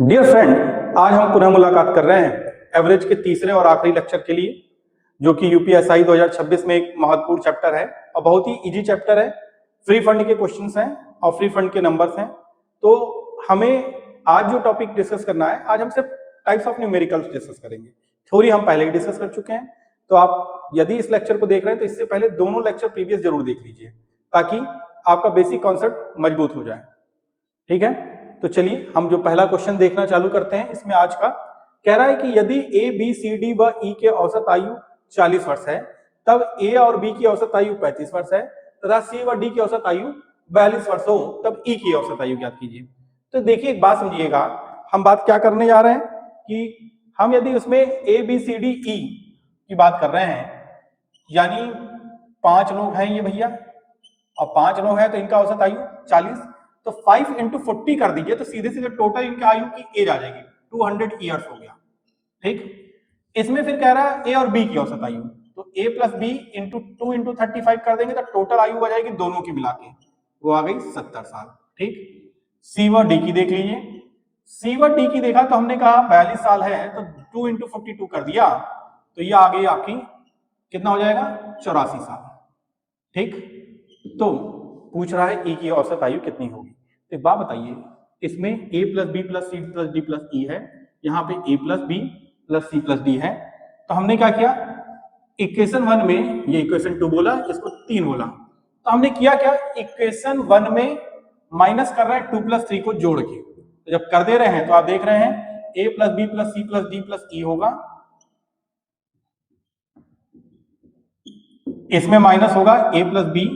Dear friend, आज हम पुनः मुलाकात कर रहे हैं एवरेज के तीसरे और आखिरी लेक्चर के लिए, जो कि यूपीएसआई 2026 में एक महत्वपूर्ण चैप्टर है और बहुत ही इजी चैप्टर है। फ्री फंड के क्वेश्चंस हैं और फ्री फंड के नंबर्स हैं। तो हमें आज जो टॉपिक डिस्कस करना है, आज हम सिर्फ टाइप्स ऑफ न्यूमेरिकल्स डिस्कस करेंगे। थ्योरी हम पहले ही डिस्कस कर चुके हैं, तो आप यदि इस लेक्चर को देख रहे हैं तो इससे पहले दोनों लेक्चर प्रीवियस जरूर देख लीजिए, ताकि आपका बेसिक कॉन्सेप्ट मजबूत हो जाए। ठीक है, तो चलिए हम जो पहला क्वेश्चन देखना चालू करते हैं। इसमें आज का कह रहा है कि यदि ए बी सी डी व ई के औसत आयु 40 वर्ष है, तब ए और बी की औसत आयु 35 वर्ष है तथा सी व डी की औसत आयु 42 वर्ष हो, तब ई की औसत आयु ज्ञात कीजिए। तो देखिए, एक बात समझिएगा, हम बात क्या करने जा रहे हैं कि हम यदि उसमें A B C D E की बात कर रहे हैं, यानी 5 लोग हैं ये भैया, और 5 लोग हैं तो इनका औसत आयु 40, तो 5 into 40 कर दीजिए तो सीधे सीधे टोटल इनके आयु की एज आ जाएगी, 200 ईयर्स हो गया। ठीक, इसमें फिर कह रहा है ए और बी की औसत आयु, तो ए प्लस बी इंटू 2 इंटू 35 कर देंगे तो टोटल आयु आ जाएगी दोनों की मिला के, वो आ गई 70 साल। ठीक, सी व डी की देख लीजिए। सी व डी की देखा तो हमने कहा 42 साल है, तो 2 इंटू 42 कर दिया तो ये आ गई आपकी, कितना हो जाएगा, 84 साल। ठीक, तो पूछ रहा है ई की औसत आयु कितनी होगी। तो एक बात बताइए, इसमें a plus B plus C plus D plus E है, यहाँ पे a plus B plus C plus D है। तो हमने क्या किया, इक्वेशन 1 में, ये इक्वेशन 2 बोला, इसको 3 बोला, तो हमने किया क्या, इक्वेशन 1 में माइनस कर रहे हैं 2 प्लस 3 को जोड़ के। तो जब कर दे रहे हैं तो आप देख रहे हैं a plus B plus C plus D plus E होगा, इसमें माइनस होगा a plus B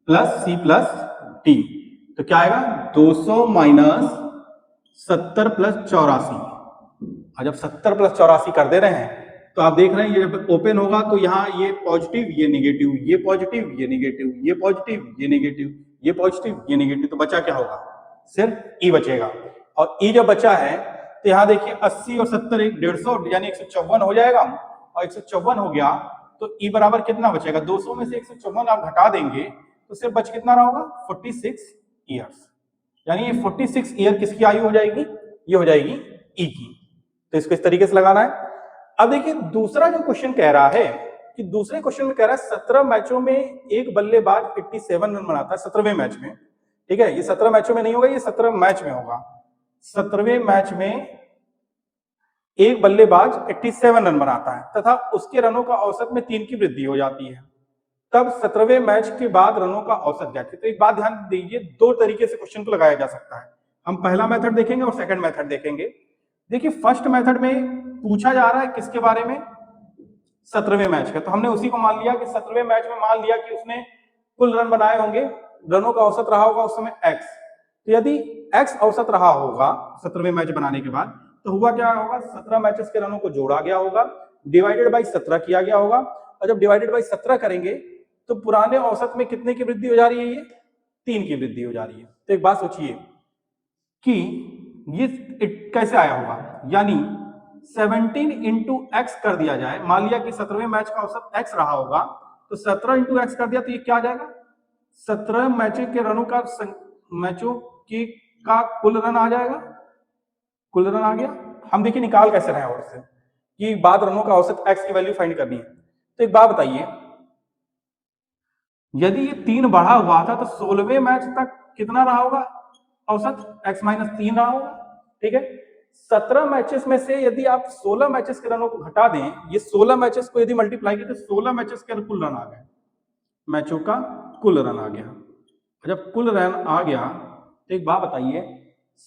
plus C plus D, तो क्या आएगा 200 माइनस 70 प्लस 84। और जब 70 प्लस 84 कर दे रहे हैं तो आप देख रहे हैं, ये जब ओपन होगा तो यहाँ ये पॉजिटिव ये निगेटिव, ये पॉजिटिव ये निगेटिव, ये पॉजिटिव ये निगेटिव, ये पॉजिटिव ये निगेटिव, तो बचा क्या होगा, सिर्फ ई बचेगा। और ई जब बचा है तो यहाँ देखिए 80 और 70 150 यानी 154 हो जाएगा, और 154 हो गया तो ई बराबर कितना बचेगा, 200 में से 154 आप घटा देंगे तो सिर्फ बच कितना रहा होगा, 46 ईयर्स। यानी ये 46 ईयर किसकी आयु हो जाएगी, ये हो जाएगी ई की। तो इसको इस तरीके से लगाना है। अब देखिए दूसरा जो क्वेश्चन कह रहा है कि दूसरे क्वेश्चन में कह रहा है 17 मैचों में एक बल्लेबाज 87 रन बनाता है 17वें मैच में। ठीक है, ये 17 मैचों में नहीं होगा, ये 17 मैच में होगा। 17वें मैच में एक बल्लेबाज 87 रन बनाता है तथा उसके रनों का औसत में 3 की वृद्धि हो जाती है, तब 17वें मैच के बाद रनों का औसत ज्ञात कीजिए। तो एक बात ध्यान दीजिए, दो तरीके से क्वेश्चन को लगाया जा सकता है। हम पहला मेथड देखेंगे और सेकंड मेथड देखेंगे। देखिए फर्स्ट मेथड में पूछा जा रहा है किसके बारे में, 17वें मैच का, तो हमने उसी को मान लिया कि 17वें मैच में मान लिया कि उसने कुल रन बनाए होंगे, रनों का औसत रहा होगा उस समय x। तो यदि x औसत रहा होगा 17वें मैच बनाने के बाद, तो हुआ क्या होगा, 17 मैचेस के रनों को जोड़ा गया होगा, डिवाइडेड बाई 17 किया गया होगा, और जब डिवाइडेड बाई 17 करेंगे तो पुराने औसत में कितने की वृद्धि हो जा रही है, ये 3 की वृद्धि हो जा रही है। तो एक बात सोचिए कि ये कैसे आया होगा, यानी 17 इंटू एक्स कर दिया जाए, मान लिया कि 17वें मैच का औसत x रहा होगा, तो 17 इंटू एक्स कर दिया तो ये क्या आ जाएगा, 17 मैचों के रनों का मैचों की का कुल रन आ जाएगा, कुल रन आ गया। हम देखिए निकाल कैसे रहे हैं, और से कि बाद रनों का औसत x की वैल्यू फाइंड करनी है। तो एक बात बताइए, यदि ये 3 बढ़ा हुआ था तो 16वें मैच तक कितना रहा होगा औसत, x माइनस 3 रहा होगा। ठीक है, 17 मैचेस में से यदि आप 16 मैचेस के रनों को घटा दें, ये 16 मैचेस को यदि मल्टीप्लाई करें तो 16 मैचेस के कुल रन आ गए, मैचों का कुल रन आ गया। जब कुल रन आ गया तो एक बात बताइए,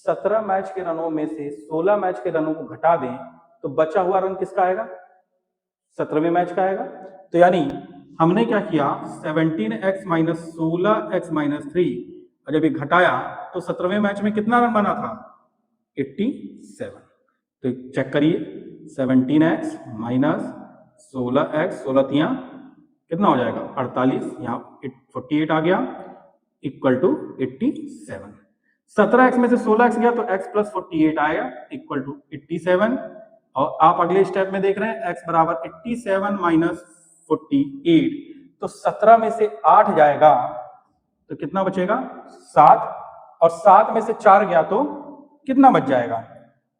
17 मैच के रनों में से 16 मैच के रनों को घटा दें तो बचा हुआ रन किसका आएगा, 17वें मैच का आएगा। तो यानी हमने क्या किया, 17x माइनस 16x माइनस 3, और जब ये घटाया तो 17वें मैच में कितना रन बना था, 87। तो चेक करिए, 17x माइनस 16x, 16 तियां कितना हो जाएगा 48, यहाँ 48 आ गया, इक्वल टू 87। 17x में से 16x गया तो x प्लस 48 आएगा, इक्वल टू 87। और आप अगले स्टेप में देख रहे हैं x बराबर 87 माइनस 48, तो 17 में से 8 जाएगा तो कितना बचेगा, 7, और 7 में से 4 गया तो कितना बच जाएगा,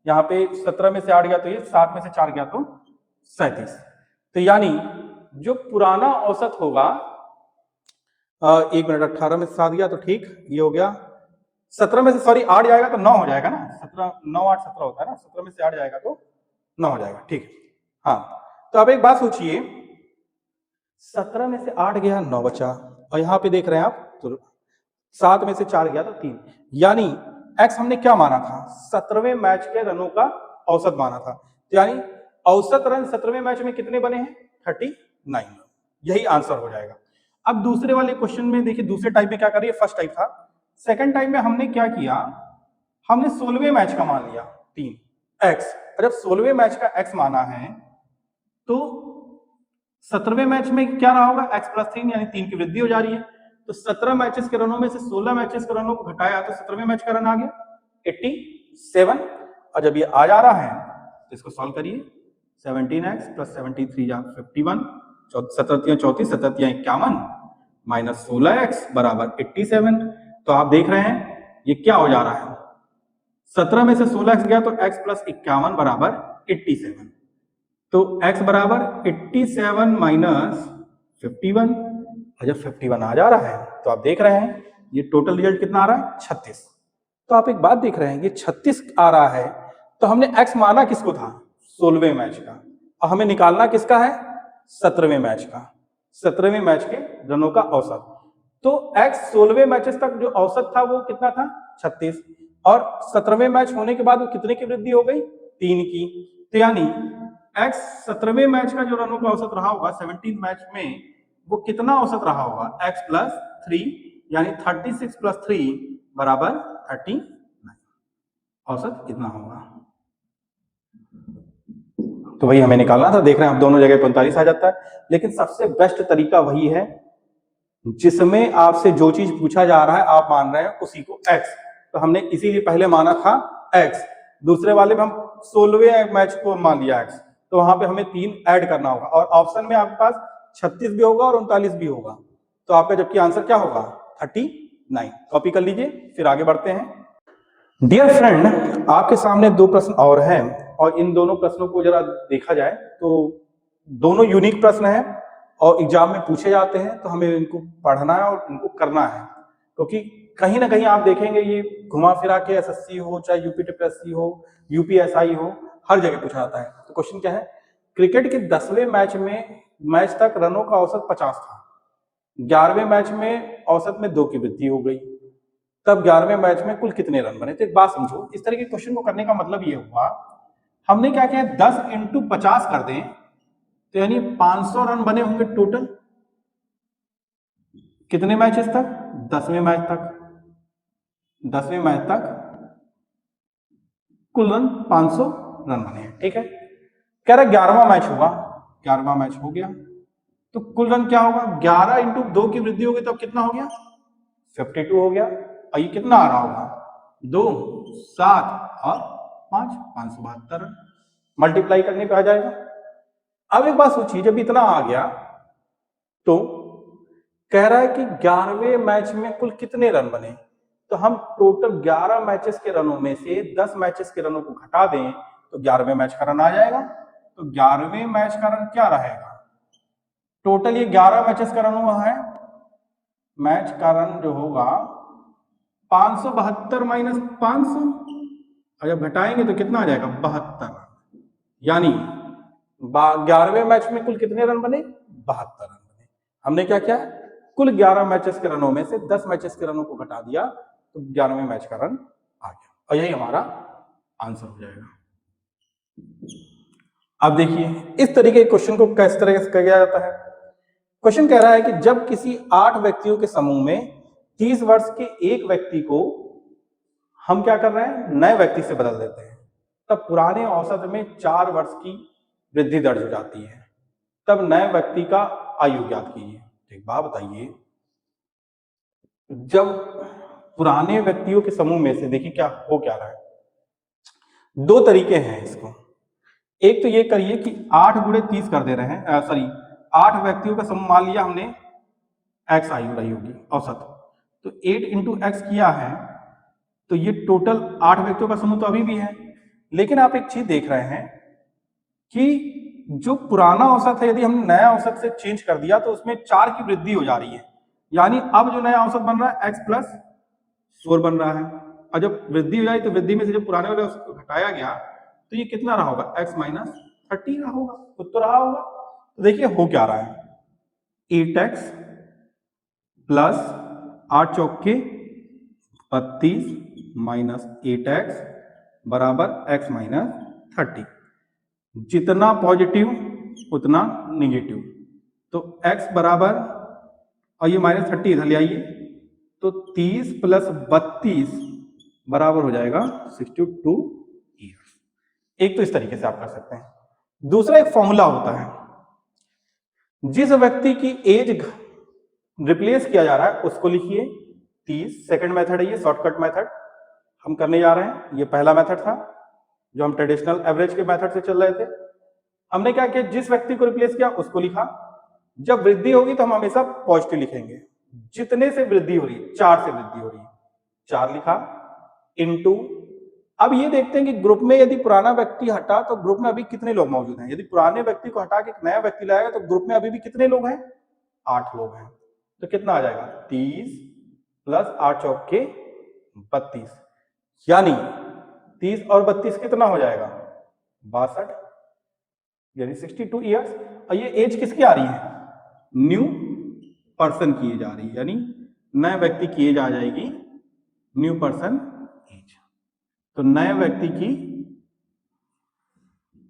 यहाँ पे 17 में से 8 गया तो ये, 7 में से 4 गया तो 37। तो यानी जो पुराना औसत होगा, 1 मिनट, 18 में से 7 गया तो ठीक, ये हो गया। 17 में से सॉरी 8 जाएगा तो 9 हो जाएगा ना, 17 9 8 17 होता है ना, 17 में से 8 जाएगा तो 9 हो जाएगा, ठीक है। हाँ, तो अब एक बात सोचिए, 17 में से 8 गया 9 बचा, और यहाँ पे देख रहे हैं आप तो 7 में से 4 गया तो 3, यानी x हमने क्या माना था, 17वें मैच के रनों का औसत माना था। तो यानी औसत रन 17वें मैच में कितने बने हैं, 39, यही आंसर हो जाएगा। अब दूसरे वाले क्वेश्चन में देखिए, दूसरे टाइप में क्या करिए, फर्स्ट टाइप था, सेकंड टाइप में हमने क्या किया, हमने 16वें मैच का मान लिया 3x, और जब 16वें मैच का x माना है तो 17वें मैच में क्या रहा होगा, x + 3 यानी 3 की वृद्धि हो जा रही है। तो 17 मैचेस के रनों में से 16 मैचेस के रनों को घटाया तो 17वें मैच का रन आ गया 87, और जब ये आ जा रहा है तो इसको सॉल्व करिए, 17x + 73 या 51, 17 34 17 51 माइनस 16x बराबर 87। तो आप देख रहे हैं ये क्या हो जा रहा है, 17 में से 16x गया तो x + 51 बराबर 87, तो x बराबर 87 माइनस 51, और जब 51 आ जा रहा है तो आप देख रहे हैं ये टोटल रिजल्ट कितना आ रहा है, 36। तो आप एक बात देख रहे हैं, ये 36 आ रहा है, तो हमने x माना किसको था, 16वें मैच का, और हमें निकालना किसका है, 17वें मैच का, 17वें मैच के रनों का औसत। तो x 16वें मैचेस तक जो औसत था वो कितना था, 36, और 17वें मैच होने के बाद वो कितने की वृद्धि हो गई, 3 की। तो यानी x 17वें मैच का जो रनों का औसत रहा होगा 17 मैच में, वो कितना औसत रहा होगा, x + 3 यानी 36 + 3 बराबर 39, औसत इतना होगा। तो वही हमें निकालना था, देख रहे हैं आप दोनों जगह 45 आ जाता है, लेकिन सबसे बेस्ट तरीका वही है जिसमें आपसे जो चीज पूछा जा रहा है आप मान रहे हैं उसी को x। तो हमने इसीलिए पहले माना था x, दूसरे वाले में हम 16वें मैच को मान लिया x, तो वहां पे हमें 3 ऐड करना होगा, और ऑप्शन में आपके पास 36 भी होगा और 39 भी होगा, तो आपका जबकि आंसर क्या होगा, 39। कॉपी कर लीजिए, फिर आगे बढ़ते हैं। डियर फ्रेंड, आपके सामने 2 प्रश्न और हैं, और इन दोनों प्रश्नों को जरा देखा जाए तो दोनों यूनिक प्रश्न हैं और एग्जाम में पूछे जाते हैं, तो हमें इनको पढ़ना है और इनको करना है, क्योंकि कहीं ना कहीं आप देखेंगे ये घुमा फिरा के एसएससी हो चाहे यूपीटीपीएससी हो यूपीएसआई हो, हर जगह पूछा जाता है। तो क्वेश्चन क्या है, क्रिकेट के 10वें मैच में मैच तक रनों का औसत 50 था, 11वें मैच में औसत में 2 की वृद्धि हो गई, तब 11वें मैच में कुल कितने रन बने। तो एक बात समझो, इस तरह के क्वेश्चन को करने का मतलब ये हुआ, हमने क्या किया, 10 × 50 कर दें तो यानी 500 रन बने होंगे टोटल, कितने मैचेस तक, 10वें मैच तक, 10वें मैच तक कुल रन 500 रन बने हैं, ठीक है। कह रहा 11वां मैच हुआ, 11वां मैच हो गया तो कुल रन क्या होगा, 11 × 2 की वृद्धि होगी तो कितना हो गया, 52 हो गया, और ये कितना आ रहा होगा, 2 7 और 5 572 रन, मल्टीप्लाई करने पे आ जाएगा। अब एक बात सोचिए, जब इतना आ गया तो कह रहा है कि 11वें मैच में कुल कितने रन बने, तो हम टोटल 11 मैचेस के रनों में से 10 मैचेस के रनों को घटा दें तो 11वें मैच का रन आ जाएगा। तो 11वें मैच का रन क्या रहेगा, टोटल ये 11 मैचेस का रन हुआ है, मैच का रन जो होगा 572 माइनस 500, और जब घटाएंगे तो कितना आ जाएगा, 72 रन, यानी 11वें मैच में कुल कितने रन बने, 72 रन बने। हमने क्या किया, कुल 11 मैचेस के रनों में से 10 मैचेस के रनों को घटा दिया तो 11वें मैच का रन आ गया, और यही हमारा आंसर हो जाएगा। अब देखिए इस तरीके के क्वेश्चन को किस तरह से किया जाता है। क्वेश्चन कह रहा है कि जब किसी 8 व्यक्तियों के समूह में 30 वर्ष के एक व्यक्ति को हम क्या कर रहे हैं, नए व्यक्ति से बदल देते हैं, तब पुराने औसत में 4 वर्ष की वृद्धि दर्ज हो जाती है, तब नए व्यक्ति का आयु ज्ञात कीजिए। एक बात बताइए, जब पुराने व्यक्तियों के समूह में से देखिए क्या हो क्या रहा है, 2 तरीके हैं इसको। एक तो ये करिए कि 8 × 30 कर दे रहे हैं, सॉरी 8 व्यक्तियों का समूह मान लिया हमने, x आयु रही होगी औसत, तो 8 × x किया है तो ये टोटल 8 व्यक्तियों का समूह तो अभी भी है, लेकिन आप एक चीज देख रहे हैं कि जो पुराना औसत है, यदि हमने नया औसत से चेंज कर दिया तो उसमें 4 की वृद्धि हो जा रही है, यानी अब जो नया औसत बन रहा है x प्लस 4 बन रहा है। और जब वृद्धि हो जाए तो वृद्धि में से जब पुराने वाले औसत को घटाया गया तो ये कितना रहा होगा, x माइनस 30 रहा होगा, कुछ तो रहा होगा। तो देखिए हो क्या रहा है, 8x प्लस 8 चौके 32 माइनस 8x बराबर x माइनस 30। जितना पॉजिटिव उतना निगेटिव, तो x बराबर, और ये माइनस 30 इधर ले आइए, तो 30 प्लस 32 बराबर हो जाएगा 62 ईयर्स। एक तो इस तरीके से आप कर सकते हैं। दूसरा एक फॉर्मूला होता है, जिस व्यक्ति की एज रिप्लेस किया जा रहा है उसको लिखिए 30। सेकंड मेथड है ये, शॉर्टकट मेथड हम करने जा रहे हैं। ये पहला मेथड था जो हम ट्रेडिशनल एवरेज के मेथड से चल रहे थे। हमने क्या किया, जिस व्यक्ति को रिप्लेस किया उसको लिखा। जब वृद्धि होगी तो हम हमेशा पॉजिटिव लिखेंगे। जितने से वृद्धि हो रही है, 4 से वृद्धि हो रही है, 4 लिखा, इनटू। अब ये देखते हैं कि ग्रुप में यदि पुराना व्यक्ति हटा तो ग्रुप में अभी कितने लोग मौजूद हैं। यदि पुराने व्यक्ति को हटा के एक नया व्यक्ति लाएगा तो ग्रुप में अभी भी कितने लोग हैं, 8 लोग हैं। तो कितना आ जाएगा, 30 प्लस 8 चौके 32, यानी 30 और 32 कितना हो जाएगा, 62, यानी 62 ईयर्स। और ये एज किसकी आ रही है, न्यू पर्सन की एज आ रही है, यानी नए व्यक्ति की एज आ जाएगी, न्यू पर्सन एज। तो नए व्यक्ति की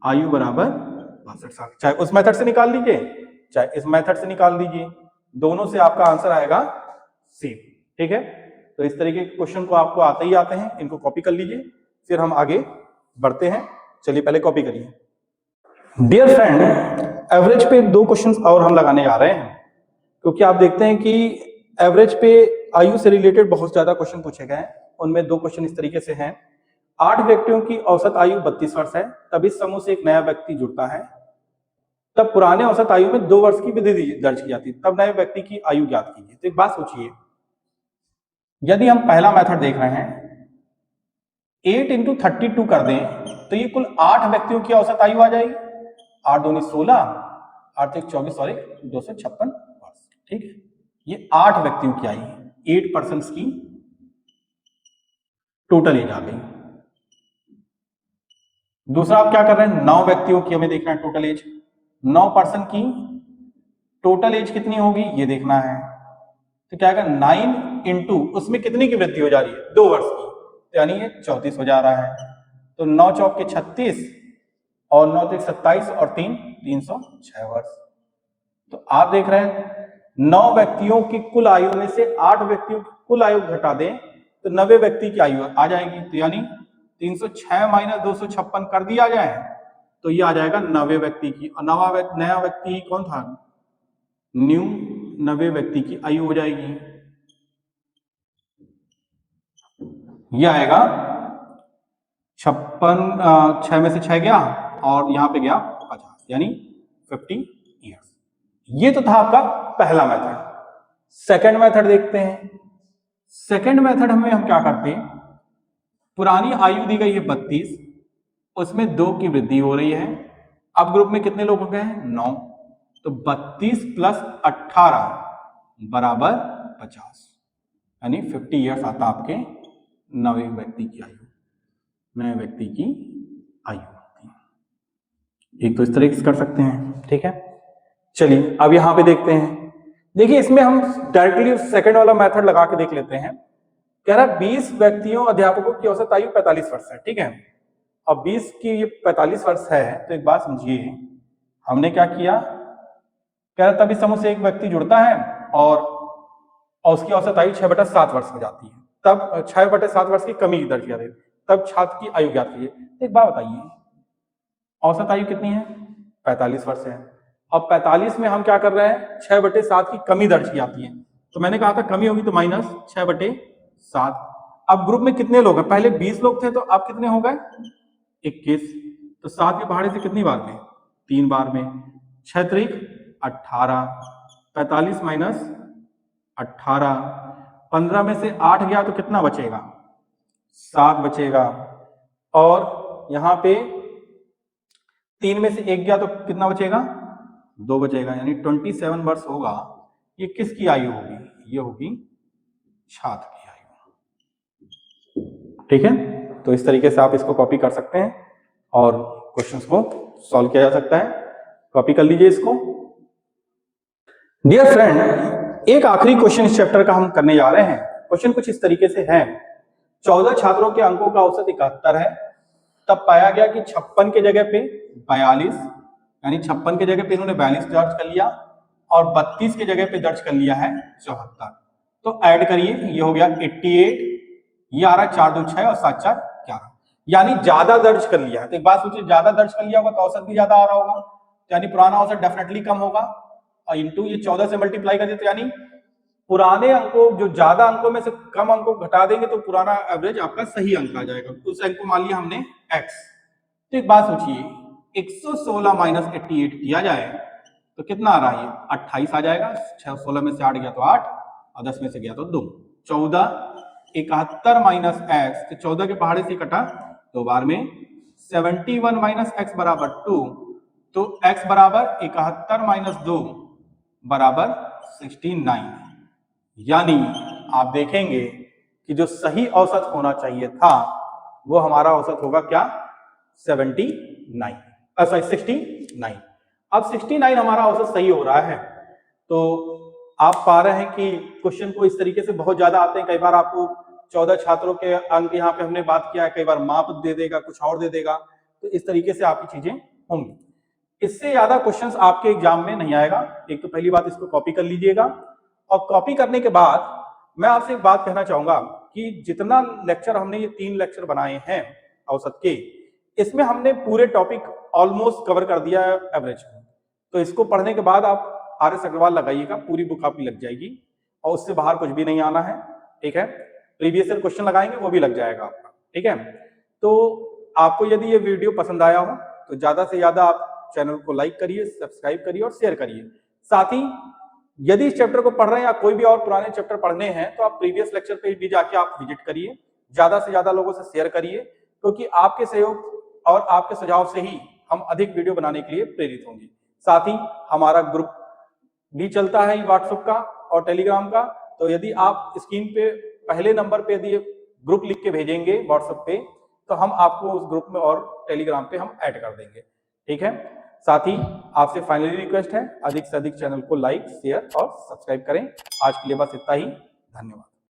आयु बराबर 62 साल। चाहे उस मेथड से निकाल लीजिए चाहे इस मेथड से निकाल दीजिए, दोनों से आपका आंसर आएगा सेम। ठीक है, तो इस तरीके के क्वेश्चन को आपको आते ही आते हैं, इनको कॉपी कर लीजिए, फिर हम आगे बढ़ते हैं। चलिए पहले कॉपी करिए। डियर फ्रेंड, एवरेज पे 2 क्वेश्चन और हम लगाने जा रहे हैं, क्योंकि आप देखते हैं कि एवरेज पे आयु से रिलेटेड बहुत ज्यादा क्वेश्चन पूछे गए हैं। उनमें 2 क्वेश्चन इस तरीके से हैं। 8 व्यक्तियों की औसत आयु 32 वर्ष है, तब इस समूह से एक नया व्यक्ति जुड़ता है, तब पुराने औसत आयु में 2 वर्ष की वृद्धि दर्ज की जाती है, तब नए व्यक्ति की आयु ज्ञात कीजिए। तो एक बात सोचिए, यदि हम पहला मेथड देख रहे हैं, 8 इंटू 32 कर दें तो ये कुल 8 व्यक्तियों की औसत आयु आ जाएगी। 8 दूनी 16, 8 एक 24 और 256 वर्ष। ठीक है, ये 8 व्यक्तियों की आयु, 8 पर्सन की टोटल एज आ गई। दूसरा आप क्या कर रहे हैं, 9 व्यक्तियों की हमें देखना है टोटल एज। 9 पर्सन की टोटल एज कितनी होगी ये देखना है। तो क्या आएगा, 9 इंटू उसमें कितनी की वृद्धि हो जा रही है, 2 वर्ष की, तो यानी ये 34 हो जा रहा है। तो 9 चौक के 36 और 9 तक 27 और 3 306 वर्ष। तो आप देख रहे हैं 9 व्यक्तियों की कुल आयु में से 8 व्यक्तियों की कुल आयु घटा दें तो 90 व्यक्ति की आयु आ जाएगी। तो यानी 306 माइनस 256 कर दिया जाए तो ये आ जाएगा 90 व्यक्ति की। और नया व्यक्ति कौन था, न्यू 90 व्यक्ति की आयु हो जाएगी। ये आएगा 56, 6 में से 6 गया और यहां पे गया 50, यानी 50 ईयर्स। ये तो था आपका पहला मेथड। सेकंड मेथड देखते हैं। सेकंड मेथड में हम क्या करते हैं, पुरानी आयु दी गई है 32, उसमें 2 की वृद्धि हो रही है। अब ग्रुप में कितने लोग हो गए हैं, 9, तो 32 प्लस 18 बराबर 50, यानी 50 ईयर्स आता आपके नवे व्यक्ति की आयु, नए व्यक्ति की आयु। एक तो इस तरीके से कर सकते हैं। ठीक है, चलिए अब यहां पे देखते हैं। देखिए इसमें हम डायरेक्टली सेकंड वाला मेथड लगा के देख लेते हैं। कह रहा है 20 व्यक्तियों अध्यापकों की औसत आयु 45 वर्ष है। ठीक है, अब 20 की ये 45 वर्ष है, तो एक बात समझिए, हमने क्या किया, कह रहा तभी समूह से एक व्यक्ति जुड़ता है और उसकी औसत आयु 6/7 वर्ष हो जाती है, तब 6/7 वर्ष की कमी दर्ज किया जाती है, तब छात्र की आयु ज्ञात कीजिए। एक बात बताइए, औसत आयु कितनी है, 45 वर्ष है, अब 45 में हम क्या कर रहे हैं, 6/7 की कमी दर्ज की जाती है। तो मैंने कहा था कमी होगी तो माइनस 6/7। अब ग्रुप में कितने लोग हैं, पहले 20 लोग थे तो अब कितने हो गए, 21, तो 7 के पहाड़े से कितनी बार में, 3 बार में, 6 त्रिक 18, 45 माइनस 18, 15 में से 8 गया तो कितना बचेगा, 7 बचेगा, और यहाँ पे 3 में से 1 गया तो कितना बचेगा, 2 बचेगा, यानी 27 वर्ष होगा। ये किसकी आयु होगी, ये होगी छात्र की आयु। ठीक है, तो इस तरीके से आप इसको कॉपी कर सकते हैं और क्वेश्चंस को सॉल्व किया जा सकता है। कॉपी कर लीजिए इसको। डियर फ्रेंड, एक आखिरी क्वेश्चन इस चैप्टर का हम करने जा रहे हैं। क्वेश्चन कुछ इस तरीके से है, 14 छात्रों के अंकों का औसत 71 है, तब पाया गया कि 56 के जगह पे 42, यानी 56 के जगह पे इन्होंने 42 दर्ज कर लिया और 32 के जगह पे दर्ज कर लिया है 74। तो ऐड करिए, ये हो गया 88, ये आ रहा 4 2 6 और 7 4 11, यानी ज्यादा दर्ज कर लिया है। तो एक बात सोचिए, ज्यादा दर्ज कर लिया होगा तो औसत भी ज्यादा आ रहा होगा, यानी पुराना औसत डेफिनेटली कम होगा, और इंटू ये 14 से मल्टीप्लाई कर दिए, तो यानी पुराने अंकों, जो ज्यादा अंकों में से कम अंकों घटा देंगे तो पुराना एवरेज आपका सही अंक आ जाएगा। उस अंक को मान लिया हमने x। तो एक बात सोचिए, 116 माइनस 88 किया जाए तो कितना आ रहा है, 28 आ जाएगा। 16 में से 8 गया तो 8 और 10 में से गया तो 2, 14। 71 माइनस x, तो 14 के पहाड़े से कटा 2 बार में, 71 माइनस x बराबर 2, तो x बराबर 71 माइनस 2 बराबर 69। यानी आप देखेंगे कि जो सही औसत होना चाहिए था वो हमारा औसत होगा क्या, 69। अब 69 हमारा औसत सही हो रहा है। तो आप पा रहे हैं कि क्वेश्चन को इस तरीके से बहुत ज्यादा आते हैं। कई बार आपको 14 छात्रों के अंक यहाँ पे हमने बात किया है, कई बार माप दे देगा, कुछ और दे देगा, तो इस तरीके से आपकी चीजें होंगी। इससे ज्यादा क्वेश्चंस आपके एग्जाम में नहीं आएगा। एक तो पहली बात, इसको कॉपी कर लीजिएगा, और कॉपी करने के बाद मैं आपसे एक बात कहना चाहूंगा कि जितना लेक्चर हमने, ये 3 लेक्चर बनाए हैं औसत के, इसमें हमने पूरे टॉपिक ऑलमोस्ट कवर कर दिया है एवरेज में। तो इसको पढ़ने के बाद आप RS अग्रवाल लगाइएगा, पूरी बुक आपकी लग जाएगी और उससे बाहर कुछ भी नहीं आना है। ठीक है, प्रीवियस ईयर क्वेश्चन लगाएंगे वो भी लग जाएगा आपका। ठीक है, तो आपको यदि ये वीडियो पसंद आया हो तो ज्यादा से ज्यादा आप चैनल को लाइक करिए, सब्सक्राइब करिए और शेयर करिए। साथ ही यदि इस चैप्टर को पढ़ रहे हैं या कोई भी और पुराने चैप्टर पढ़ने हैं तो आप प्रीवियस लेक्चर पे भी जाके आप विजिट करिए, ज्यादा से ज्यादा लोगों से शेयर करिए, क्योंकि आपके सहयोग और आपके सुझाव से ही हम अधिक वीडियो बनाने के लिए प्रेरित होंगे। साथ ही हमारा ग्रुप भी चलता है व्हाट्सएप का और टेलीग्राम का, तो यदि आप स्क्रीन पे पहले नंबर पे यदि ग्रुप लिख के भेजेंगे व्हाट्सएप पे, तो हम आपको उस ग्रुप में और टेलीग्राम पे हम ऐड कर देंगे। ठीक है, साथ ही आपसे फाइनली रिक्वेस्ट है, अधिक से अधिक चैनल को लाइक, शेयर और सब्सक्राइब करें। आज के लिए बस इतना ही, धन्यवाद।